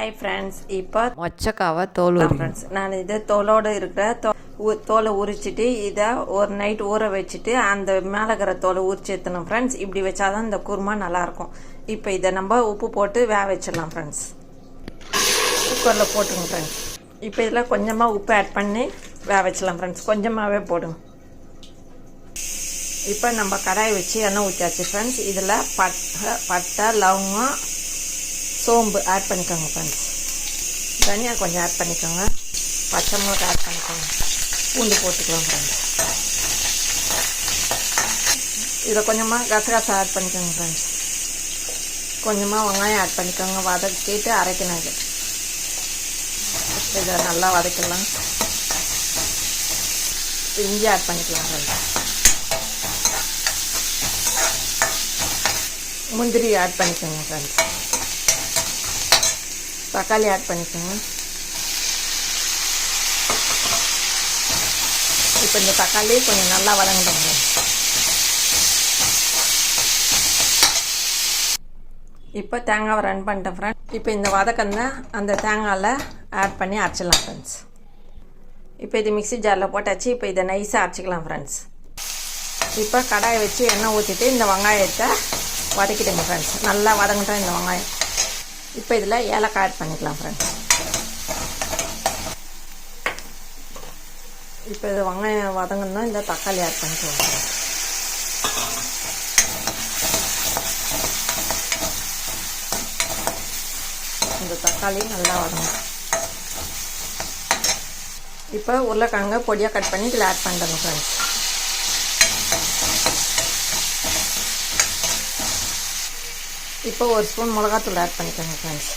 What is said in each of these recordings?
Hi friends, இப்போ மொச்சக்காவை தோல் friends நான் இதை தோலோடு இருக்கிற தோலை உரிச்சிட்டு இதை ஒரு நைட் ஊற வச்சுட்டு அந்த மேலே இருக்கிற தோலை உரிச்சு எடுத்தணும் ஃப்ரெண்ட்ஸ். இப்படி வச்சாதான் இந்த குருமா நல்லாயிருக்கும். இப்போ இதை நம்ம உப்பு போட்டு வேக வச்சிடலாம் ஃப்ரெண்ட்ஸ். குக்கரில் போட்டுருங்க ஃப்ரெண்ட்ஸ். இப்போ இதில் கொஞ்சமாக உப்பு ஆட் பண்ணி வேக வச்சிடலாம் ஃப்ரெண்ட்ஸ். கொஞ்சமாகவே போடுங்க. இப்போ நம்ம கடாயை வச்சு எண்ணெய் ஊற்றியாச்சு ஃப்ரெண்ட்ஸ். இதில் பட்டை லவங்கம் சோம்பு ஆட் பண்ணிக்கோங்க ஃப்ரெண்ட்ஸ். தனியாக கொஞ்சம் ஆட் பண்ணிக்கோங்க. பச்சை மிளகாய் ஆட் பண்ணிக்கோங்க. பூண்டு போட்டுக்கலாம் ஃப்ரெண்ட்ஸ். இதில் கொஞ்சமாக கசகசா ஆட் பண்ணிக்கோங்க ஃப்ரெண்ட்ஸ். கொஞ்சமாக வெங்காயம் ஆட் பண்ணிக்கோங்க. வதக்கிட்டு அரைக்கணும். இதை நல்லா வதக்கலாம். இஞ்சி ஆட் பண்ணிக்கலாம் ஃப்ரெண்ட்ஸ். முந்திரி ஆட் பண்ணிக்கோங்க ஃப்ரெண்ட்ஸ். தக்காளி ஆட் பண்ணிக்கோங்க. இப்போ இந்த தக்காளி கொஞ்சம் நல்லா வதங்கட்டும். இப்போ தேங்காவை ரன் பண்ணிட்டேன் ஃப்ரெண்ட்ஸ். இப்போ இந்த வதக்கத்தை அந்த தேங்காயில் ஆட் பண்ணி அரைச்சிடலாம் ஃப்ரெண்ட்ஸ். இப்போ இது மிக்ஸி ஜாரில் போட்டாச்சு. இப்போ இதை நைஸாக அரைச்சிக்கலாம் ஃப்ரெண்ட்ஸ். இப்போ கடாயை வச்சு எண்ணெய் ஊற்றிட்டு இந்த வெங்காயத்தை வதக்கிடுங்க ஃப்ரெண்ட்ஸ். நல்லா வதங்கட்டும் இந்த வெங்காயம். இப்போ இதில் ஏலக்காய் ஆட் பண்ணிக்கலாம் ஃப்ரெண்ட்ஸ். இப்போ இது வெங்காயம் வதங்கணும். இந்த தக்காளி ஆட் பண்ணிக்கலாம் ஃப்ரெண்ட்ஸ். இந்த தக்காளி நல்லா வதங்கும். இப்போ உருளைக்கிழங்கு பொடியாக கட் பண்ணி இதில் ஆட் பண்ணிடுங்க ஃப்ரெண்ட்ஸ். இப்போ ஒரு ஸ்பூன் மிளகாத்தூள் ஆட் பண்ணிக்கோங்க ஃப்ரெண்ட்ஸ்.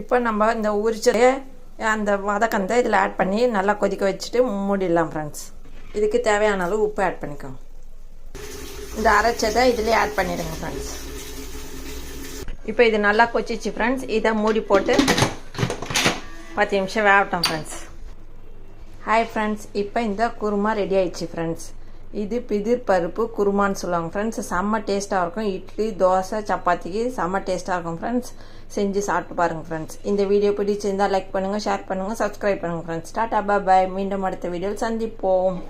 இப்போ நம்ம இந்த உரிச்சதைய அந்த வதக்கந்தை இதில் ஆட் பண்ணி நல்லா கொதிக்க வச்சுட்டு மூடிடலாம் ஃப்ரெண்ட்ஸ். இதுக்கு தேவையான அளவு உப்பு ஆட் பண்ணிக்கோங்க. இந்த அரைச்சதை இதிலே ஆட் பண்ணிடுங்க ஃப்ரெண்ட்ஸ். இப்போ இது நல்லா கொச்சிச்சு ஃப்ரெண்ட்ஸ். இதை மூடி போட்டு 10 நிமிஷம் வேகட்டும் ஃப்ரெண்ட்ஸ். ஹாய் ஃப்ரெண்ட்ஸ், இப்போ இந்த குருமா ரெடி ஆயிடுச்சு ஃப்ரெண்ட்ஸ். இது பிதிர் பருப்பு குருமான்னு சொல்லுவாங்க ஃப்ரெண்ட்ஸ். செம்ம டேஸ்ட்டாக இருக்கும். இட்லி தோசை சப்பாத்திக்கு செம்ம டேஸ்ட்டாக இருக்கும் ஃப்ரெண்ட்ஸ். செஞ்சு சாப்பிட்டு பாருங்கள் ஃப்ரெண்ட்ஸ். இந்த வீடியோ பிடிச்சிருந்தால் லைக் பண்ணுங்கள், ஷேர் பண்ணுங்கள், சப்ஸ்கிரைப் பண்ணுங்கள் ஃப்ரெண்ட்ஸ். டாடா பாய். மீண்டும் அடுத்த வீடியோவில் சந்திப்போம்.